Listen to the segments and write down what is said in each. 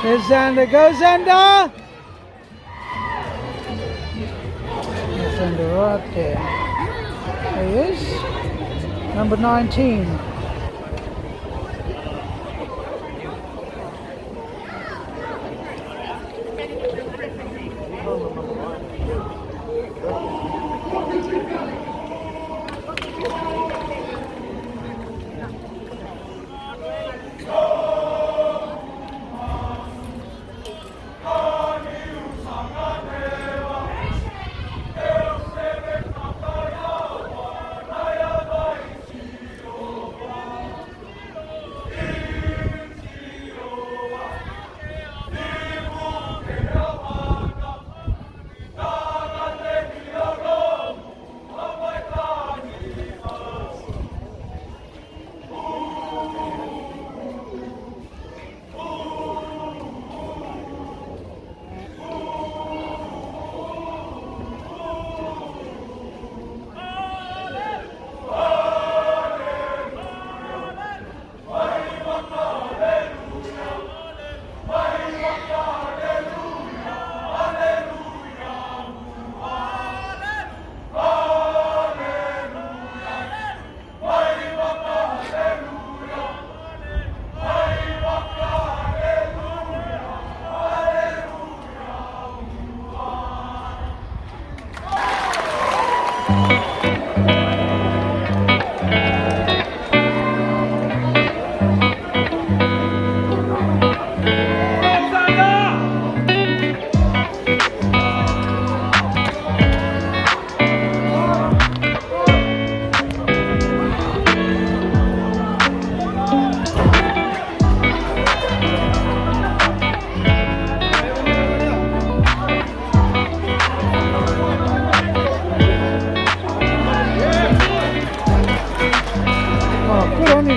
There's Xander. Go, Xander! There's Xander right there. There he is. Number 19.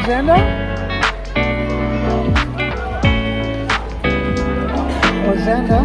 Xander? Oh, Xander?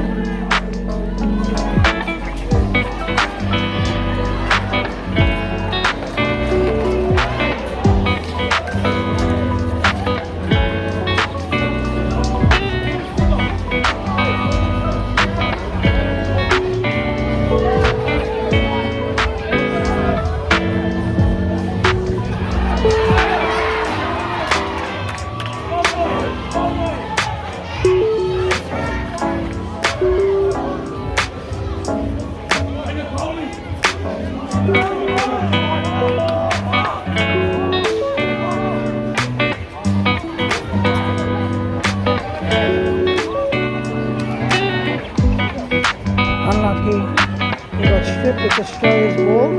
It's Australia's ball.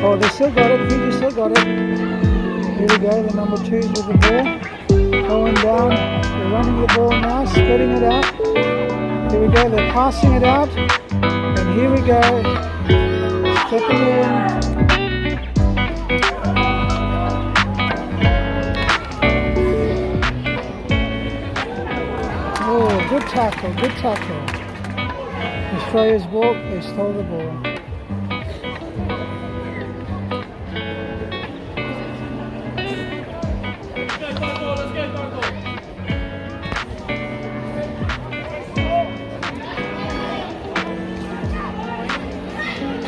Oh, they still got it. Fiji still got it. Here we go. The number 2s with the ball. Going down. They're running the ball now. Spreading it out. Here we go. They're passing it out. And here we go. Stepping in. Oh, good tackle. Good tackle. Australia's ball, they stole the ball.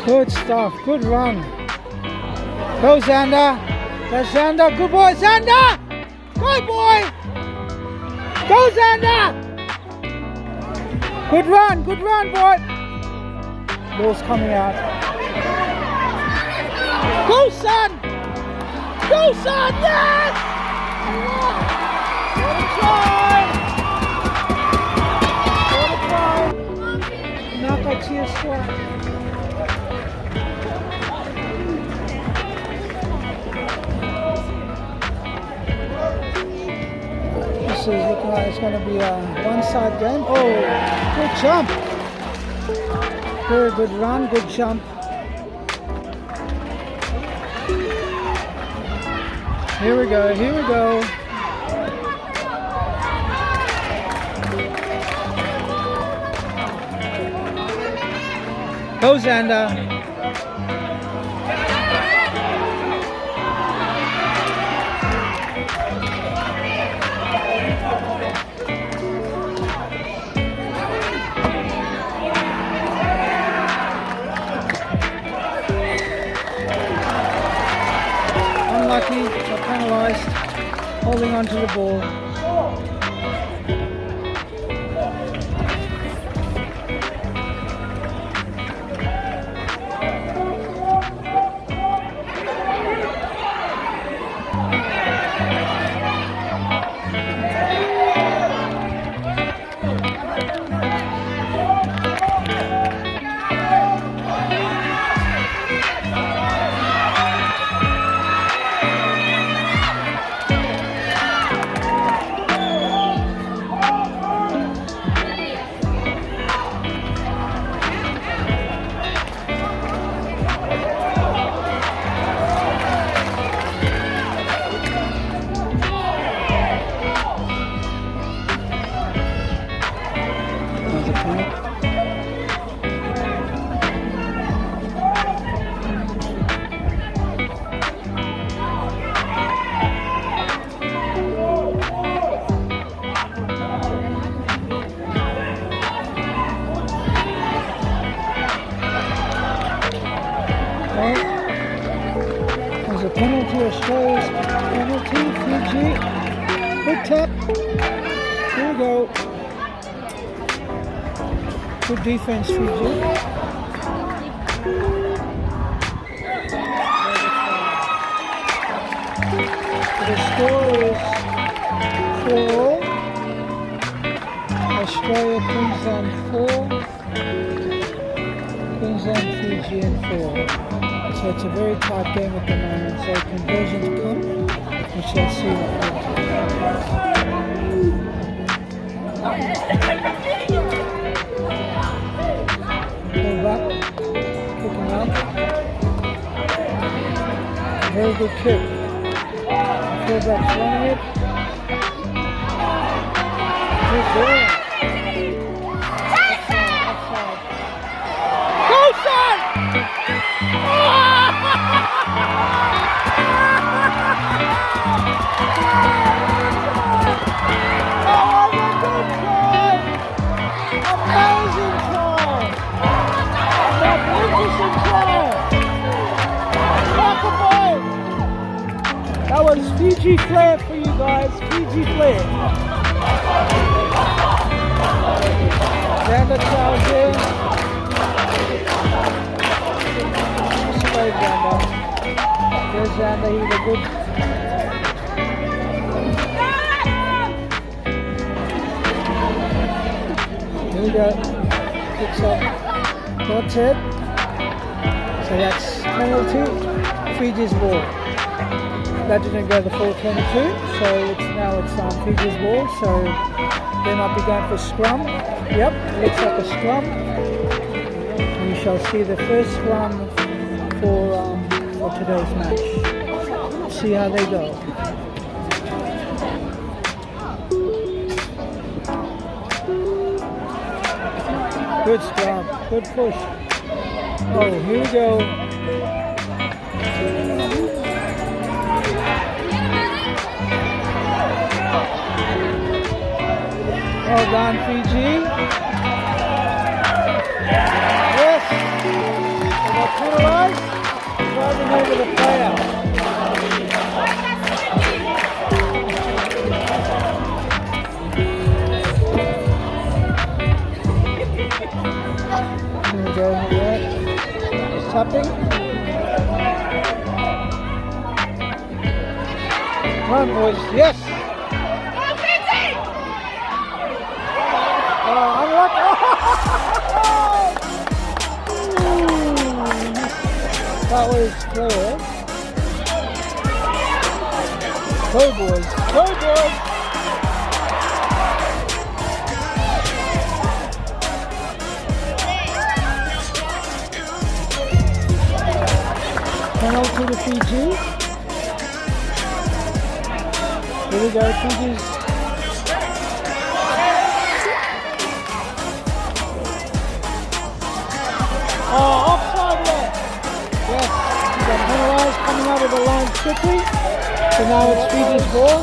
Good stuff, good run. Go Xander. That's Xander, good boy Xander! Good boy! Go Xander! Good run, boy! Ball's coming out. Go, son! Go, son! Yes! What a try! What a try! Nasaumaki Clan. This is looking like it's going to be a one-side game. Oh, good jump! Very good run, good jump. Here we go, here we go. Go Xander. penalty, got penalised, holding on to the ball. There's a penalty, Australia's penalty, Fiji. Good tap. Here we go. Good defense, Fiji. The score is 4-all. Australia, Queensland 4. Queensland, Fijian 4. So it's a very tight game at the moment. So conversion to come. We shall see what pull back, kicking out. Very good kick. Fullback's running it. Good ball. Offside. Go, son! Amazing try! Magnificent try! Waqa ball! That was Fiji flair for you guys, Fiji flair. Xander Chow here. Sorry, Xander. There's Xander, he's a good. Here we go. Kicks up. That's it. So that's penalty. Fiji's ball. That didn't go the full 22, so it's Fiji's ball. So they might be going for scrum. Yep, it looks like a scrum. We shall see the first scrum for today's match. See how they go. Good scrum, good push. Oh, here we go. Well done, Fiji. Yes. They got penalised. Driving over the player. Here we go. Yeah. Just tapping. Run, boys. Yes. That was clear. Go boys, go boys! Penalty to Fiji. Here we go, Fiji's. Oh, offside there. Yes, he got penalised coming out of the line quickly. So now it's Fiji's ball.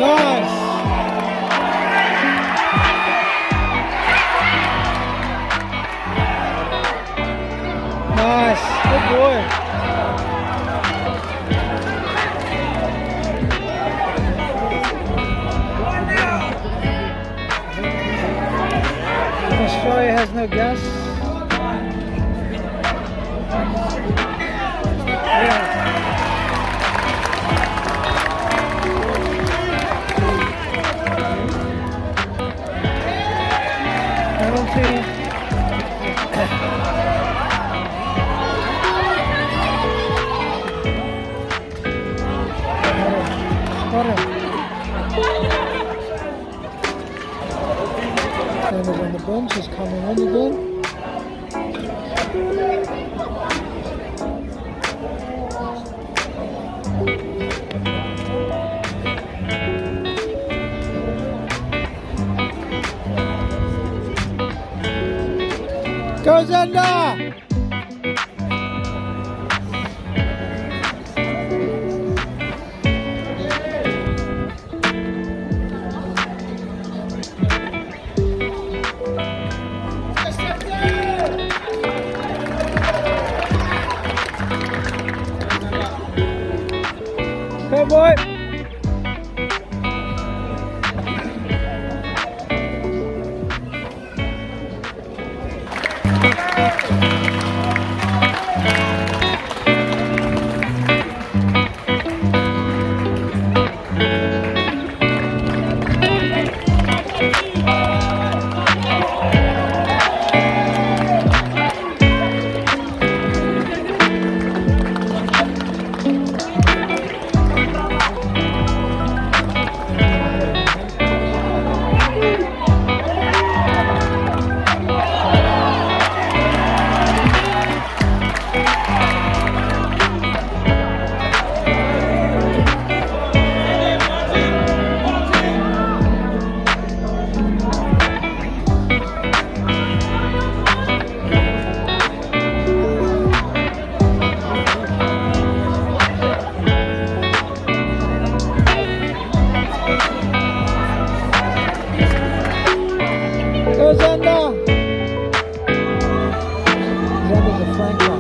Nice. Nice. Good boy. Australia has no gas. Yeah. Penalty. Got him. Standard on the bench is coming in again. Go Xander! Go boy! Xander's a flanker.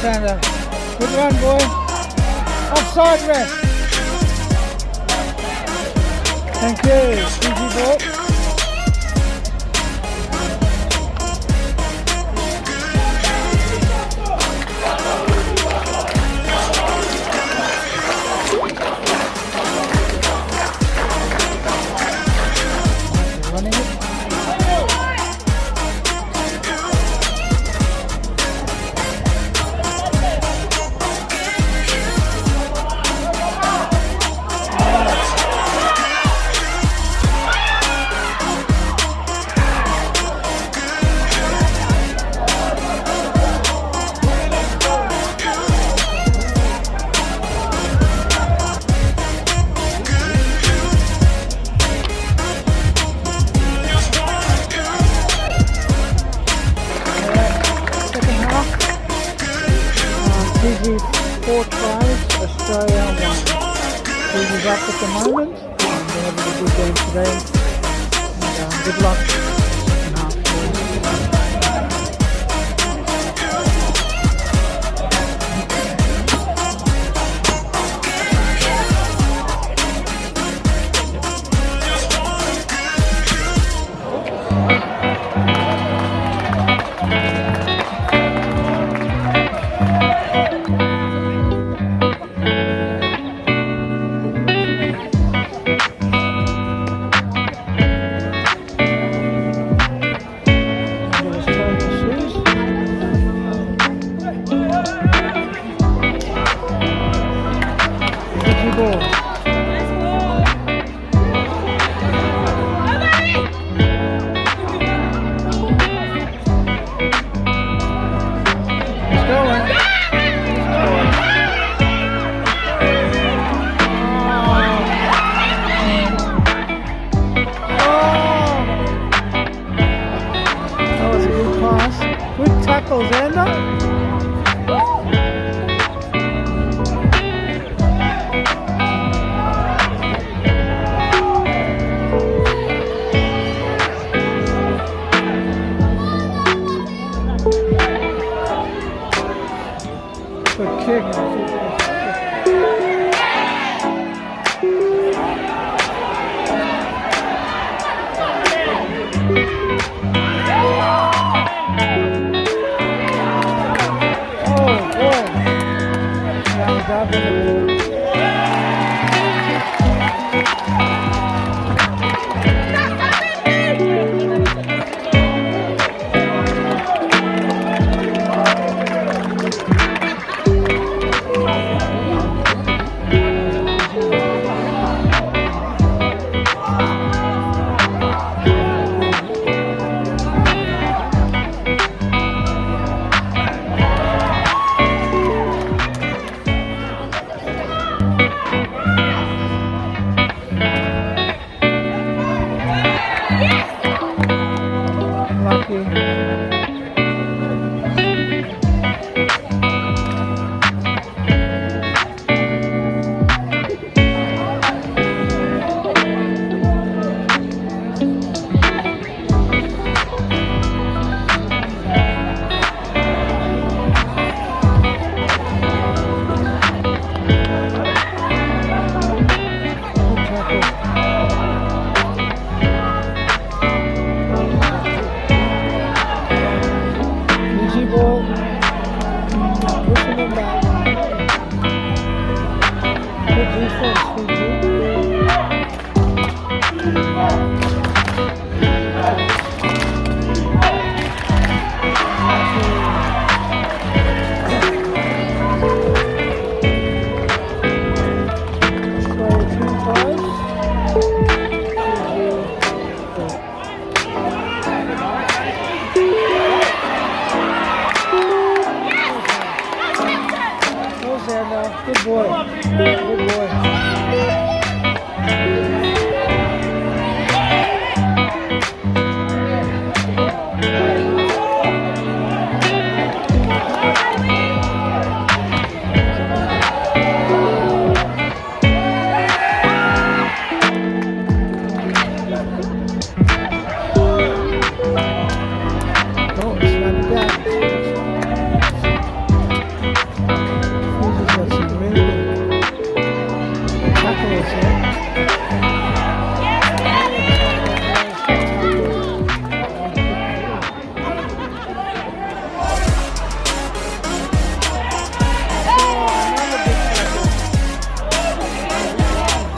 Xander. Good run, boy. Offside rest. Thank you. Fiji ball. Running it. Fiji 4 tries, Australia 1. Fiji's up at the moment. They're having a good game today. And, good luck.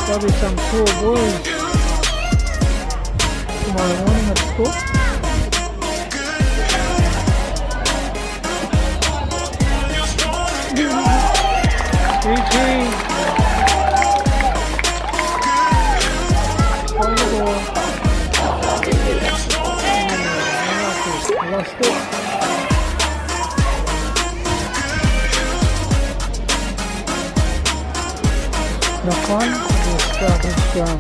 There'll be some cool boys tomorrow morning at school. Fiji. On the ball. Lost it. Knock on, we'll start with Scrum.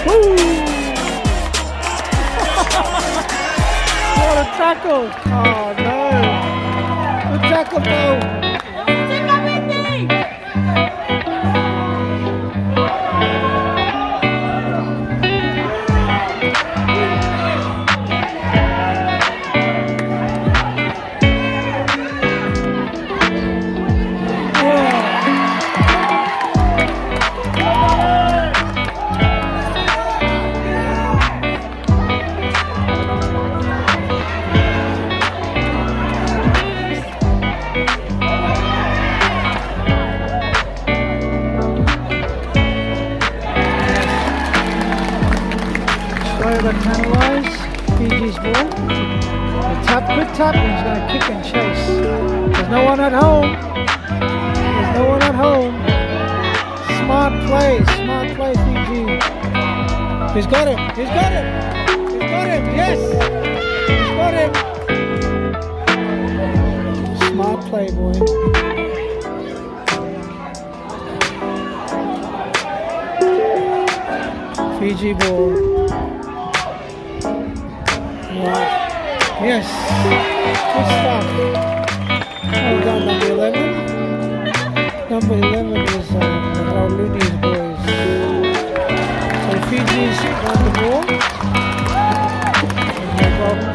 Woo! What a tackle! Oh no! Good tackle, Bo! Got penalised, Fiji's ball. The tap, quick tap, and he's going to kick and chase. There's no one at home. There's no one at home. Smart play, Fiji. He's got him, he's got him, he's got him, yes! He's got him! Smart play, boy. Fiji ball. Right. Yes, good stuff. Well done, number 11. Number 11 is the Rauluni's boys. So Fiji's got the ball. No problem.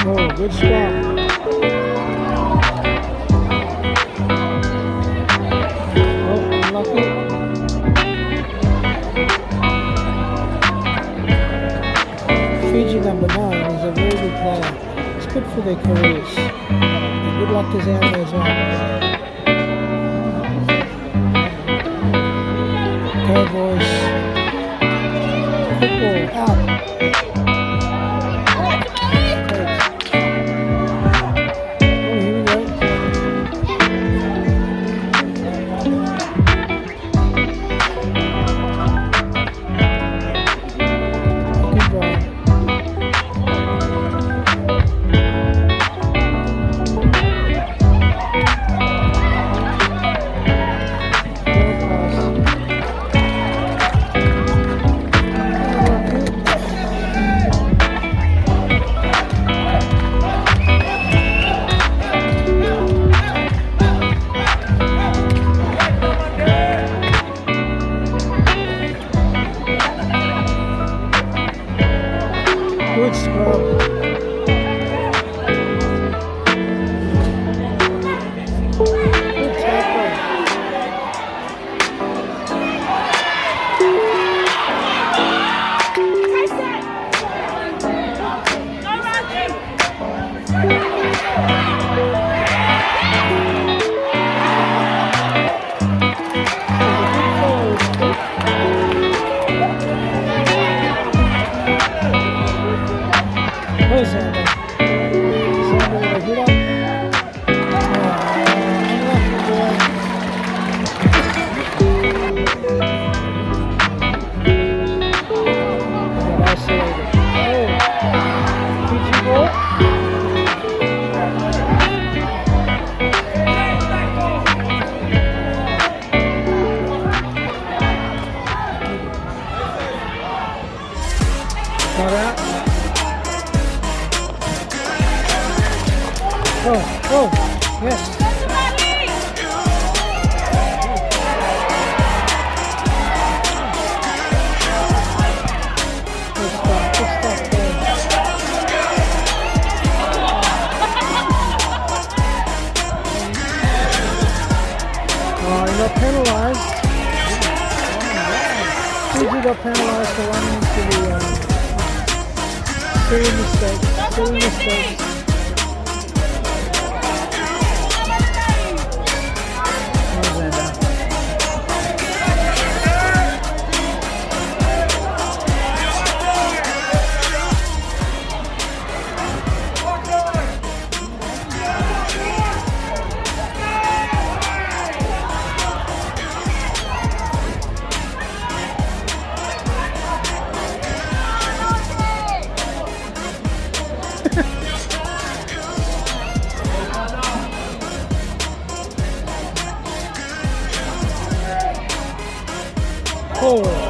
Oh, good start. Fiji number 9 is a very good player. It's good for their careers. And good luck to Zambia as well. Go boys. Football out. Oh, here we go. Good ball. Good scrum. Good tackle. Where's Xander? Xander, get up. Fiji ball. Got out. Oh, yes. Good stuff there. Oh, he got penalised. Fiji got penalised for running into the Silly mistakes. Silly mistakes. Oh.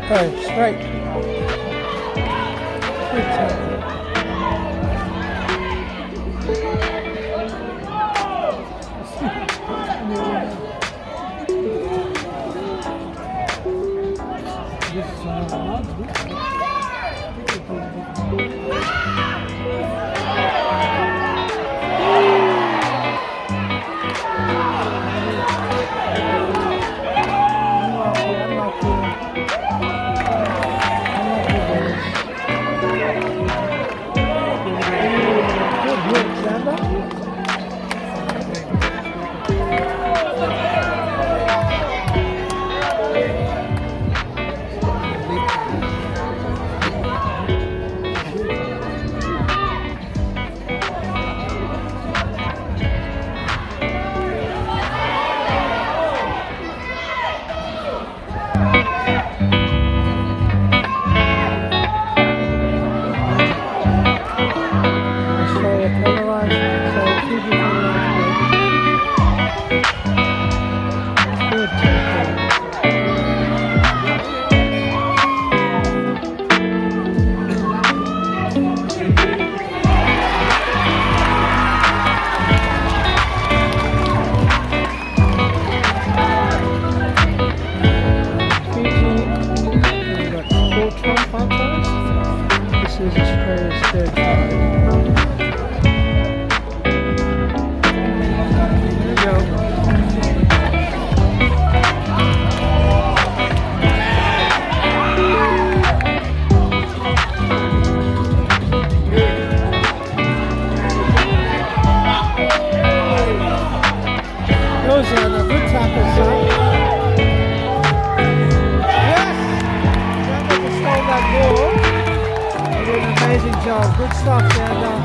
Oh, straight. Good tackle. Good stuff, Xander.